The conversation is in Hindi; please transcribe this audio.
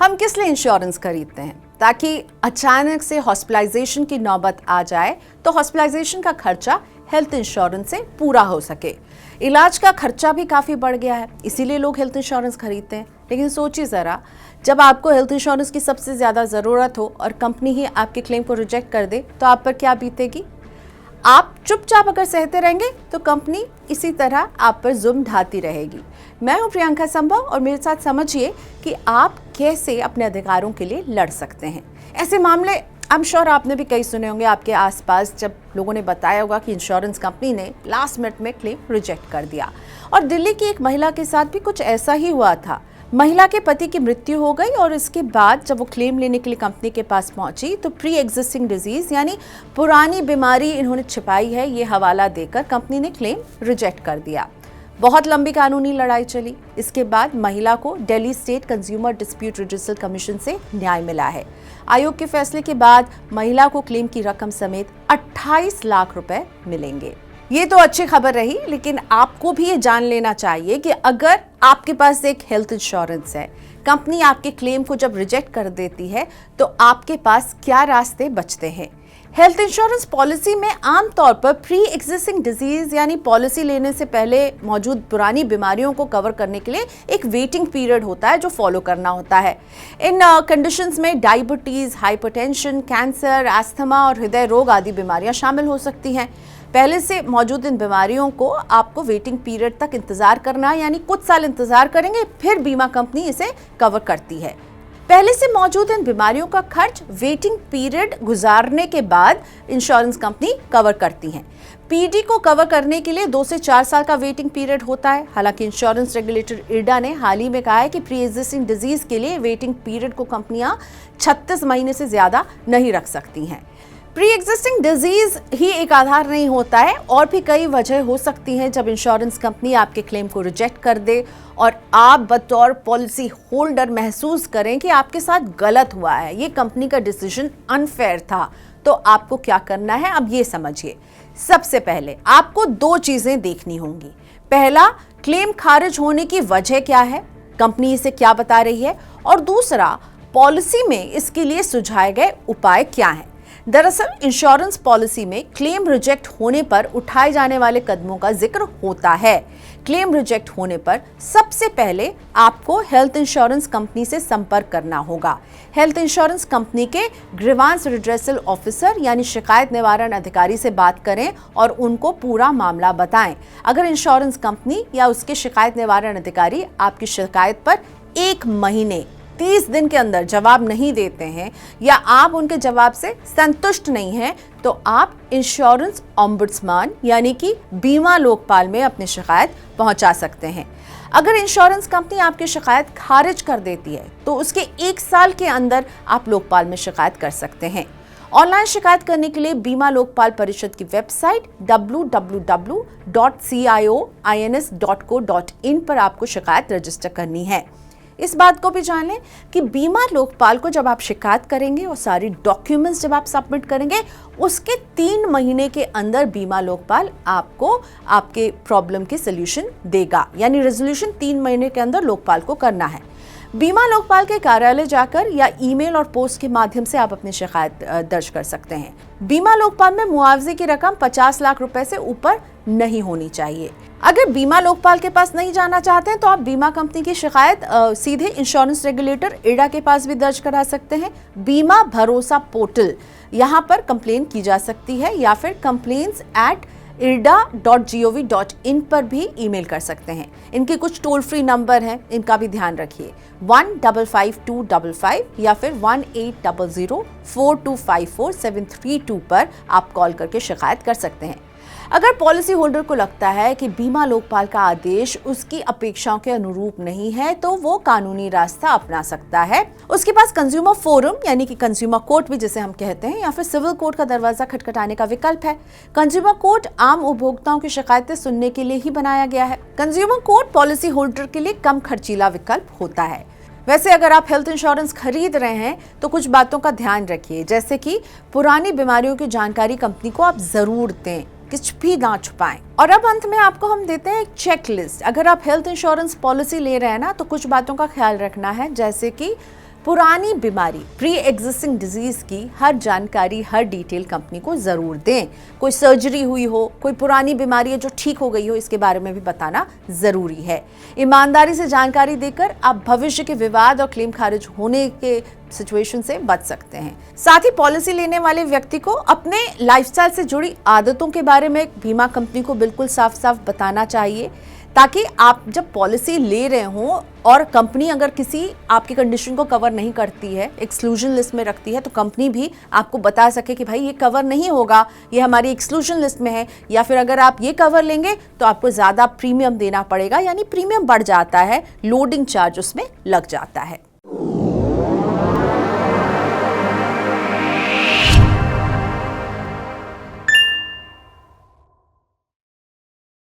हम किस लिए इंश्योरेंस खरीदते हैं? ताकि अचानक से हॉस्पिटलाइजेशन की नौबत आ जाए तो हॉस्पिटलाइजेशन का खर्चा हेल्थ इंश्योरेंस से पूरा हो सके। इलाज का खर्चा भी काफ़ी बढ़ गया है, इसीलिए लोग हेल्थ इंश्योरेंस खरीदते हैं। लेकिन सोचिए ज़रा, जब आपको हेल्थ इंश्योरेंस की सबसे ज़्यादा ज़रूरत हो और कंपनी ही आपके क्लेम को रिजेक्ट कर दे तो आप पर क्या बीतेगी? आप चुपचाप अगर सहते रहेंगे तो कंपनी इसी तरह आप पर जुल्म ढाती रहेगी। मैं हूं प्रियंका संभव और मेरे साथ समझिए कि आप कैसे अपने अधिकारों के लिए लड़ सकते हैं। ऐसे मामले आई एम श्योर आपने भी कई सुने होंगे आपके आसपास, जब लोगों ने बताया होगा कि इंश्योरेंस कंपनी ने लास्ट मिनट में क्लेम रिजेक्ट कर दिया। और दिल्ली की एक महिला के साथ भी कुछ ऐसा ही हुआ था। महिला के पति की मृत्यु हो गई और इसके बाद जब वो क्लेम लेने के लिए कंपनी के पास पहुंची तो प्री एग्जिस्टिंग डिजीज यानी पुरानी बीमारी इन्होंने छिपाई है, ये हवाला देकर कंपनी ने क्लेम रिजेक्ट कर दिया। बहुत लंबी कानूनी लड़ाई चली। इसके बाद महिला को Delhi state consumer dispute redressal commission से न्याय मिला है। आयोग के फैसले के बाद महिला को क्लेम की रकम समेत 28 लाख रुपए मिलेंगे। ये तो अच्छी खबर रही, लेकिन आपको भी ये जान लेना चाहिए कि अगर आपके पास एक हेल्थ इंश्योरेंस है, कंपनी आपके क्लेम को जब रिजेक्ट कर देती है तो आपके पास क्या रास्ते बचते हैं। हेल्थ इंश्योरेंस पॉलिसी में आमतौर पर प्री एग्जिस्टिंग डिजीज यानी पॉलिसी लेने से पहले मौजूद पुरानी बीमारियों को कवर करने के लिए एक वेटिंग पीरियड होता है जो फॉलो करना होता है। इन कंडीशंस में डायबिटीज, हाइपरटेंशन, कैंसर, अस्थमा और हृदय रोग आदि बीमारियां शामिल हो सकती हैं। पहले से मौजूद इन बीमारियों को आपको वेटिंग पीरियड तक इंतजार करना यानी कुछ साल इंतजार करेंगे, फिर बीमा कंपनी इसे कवर करती है। पहले से मौजूद इन बीमारियों का खर्च वेटिंग पीरियड गुजारने के बाद इंश्योरेंस कंपनी कवर करती है। पीडी को कवर करने के लिए 2 से 4 साल का वेटिंग पीरियड होता है। हालांकि इंश्योरेंस रेगुलेटर इरडा ने हाल ही में कहा है कि प्री एग्जिस्टिंग डिजीज के लिए वेटिंग पीरियड को कंपनियां 36 महीने से ज्यादा नहीं रख सकती हैं। प्री एग्जिस्टिंग डिजीज ही एक आधार नहीं होता है, और भी कई वजह हो सकती हैं जब इंश्योरेंस कंपनी आपके क्लेम को रिजेक्ट कर दे और आप बतौर पॉलिसी होल्डर महसूस करें कि आपके साथ गलत हुआ है, ये कंपनी का डिसीजन अनफेयर था। तो आपको क्या करना है, अब ये समझिए। सबसे पहले आपको 2 चीजें देखनी होंगी। पहला, क्लेम खारिज होने की वजह क्या है, कंपनी इसे क्या बता रही है, और दूसरा, पॉलिसी में इसके लिए सुझाए गए उपाय क्या हैं। दरअसल इंश्योरेंस पॉलिसी में क्लेम रिजेक्ट होने पर उठाए जाने वाले कदमों का जिक्र होता है। क्लेम रिजेक्ट होने पर सबसे पहले आपको हेल्थ इंश्योरेंस कंपनी से संपर्क करना होगा। हेल्थ इंश्योरेंस कंपनी के ग्रीवांस रिड्रेसल ऑफिसर यानी शिकायत निवारण अधिकारी से बात करें और उनको पूरा मामला बताएं। अगर इंश्योरेंस कंपनी या उसके शिकायत निवारण अधिकारी आपकी शिकायत पर 1 महीने 30 दिन के अंदर जवाब नहीं देते हैं या आप उनके जवाब से संतुष्ट नहीं हैं तो आप इंश्योरेंस ओम्बुड्समैन यानी कि बीमा लोकपाल में अपनी शिकायत पहुंचा सकते हैं। अगर इंश्योरेंस कंपनी आपकी शिकायत खारिज कर देती है तो उसके 1 साल के अंदर आप लोकपाल में शिकायत कर सकते हैं। ऑनलाइन शिकायत करने के लिए बीमा लोकपाल परिषद की वेबसाइट www.cioins.co.in पर आपको शिकायत रजिस्टर करनी है। इस बात को भी जान लें कि बीमा लोकपाल को जब आप शिकायत करेंगे और सारी डॉक्यूमेंट्स जब आप सबमिट करेंगे, उसके 3 महीने के अंदर बीमा लोकपाल आपको आपके प्रॉब्लम के सॉल्यूशन देगा, यानी रेजोल्यूशन 3 महीने के अंदर लोकपाल को करना है। बीमा लोकपाल के कार्यालय जाकर या ईमेल और पोस्ट के माध्यम से आप अपनी शिकायत दर्ज कर सकते हैं। बीमा लोकपाल में मुआवजे की रकम 50 लाख रुपए से ऊपर नहीं होनी चाहिए। अगर बीमा लोकपाल के पास नहीं जाना चाहते हैं तो आप बीमा कंपनी की शिकायत सीधे इंश्योरेंस रेगुलेटर इरडा के पास भी दर्ज करा सकते हैं। बीमा भरोसा पोर्टल, यहाँ पर कंप्लेन की जा सकती है या फिर complaints@irda.gov.in पर भी ईमेल कर सकते हैं। इनके कुछ टोल फ्री नंबर हैं, इनका भी ध्यान रखिए। 1555255 या फिर 1800-4254-732 पर आप कॉल करके शिकायत कर सकते हैं। अगर पॉलिसी होल्डर को लगता है कि बीमा लोकपाल का आदेश उसकी अपेक्षाओं के अनुरूप नहीं है तो वो कानूनी रास्ता अपना सकता है। उसके पास कंज्यूमर फोरम यानी कि कंज्यूमर कोर्ट भी जिसे हम कहते हैं या फिर सिविल कोर्ट का दरवाजा खटखटाने का विकल्प है। कंज्यूमर कोर्ट आम उपभोक्ताओं की शिकायतें सुनने के लिए ही बनाया गया है। कंज्यूमर कोर्ट पॉलिसी होल्डर के लिए कम खर्चीला विकल्प होता है। वैसे अगर आप हेल्थ इंश्योरेंस खरीद रहे हैं तो कुछ बातों का ध्यान रखिए, जैसे कि पुरानी बीमारियों की जानकारी कंपनी को आप जरूर दें, कुछ भी ना छुपाएं। और अब अंत में आपको हम देते हैं एक चेकलिस्ट। अगर आप हेल्थ इंश्योरेंस पॉलिसी ले रहे हैं ना तो कुछ बातों का ख्याल रखना है, जैसे कि पुरानी बीमारी, प्री एग्जिस्टिंग डिजीज की हर जानकारी, हर डिटेल कंपनी को जरूर दें। कोई सर्जरी हुई हो, कोई पुरानी बीमारी है जो ठीक हो गई हो, इसके बारे में भी बताना जरूरी है। ईमानदारी से जानकारी देकर आप भविष्य के विवाद और क्लेम खारिज होने के सिचुएशन से बच सकते हैं। साथ ही पॉलिसी लेने वाले व्यक्ति को अपने लाइफस्टाइल से जुड़ी आदतों के बारे में बीमा कंपनी को बिल्कुल साफ साफ बताना चाहिए, ताकि आप जब पॉलिसी ले रहे हों और कंपनी अगर किसी आपकी कंडीशन को कवर नहीं करती है, एक्सक्लूजन लिस्ट में रखती है, तो कंपनी भी आपको बता सके कि भाई ये कवर नहीं होगा, ये हमारी एक्सक्लूजन लिस्ट में है, या फिर अगर आप ये कवर लेंगे तो आपको ज़्यादा प्रीमियम देना पड़ेगा, यानी प्रीमियम बढ़ जाता है, लोडिंग चार्ज उसमें लग जाता है।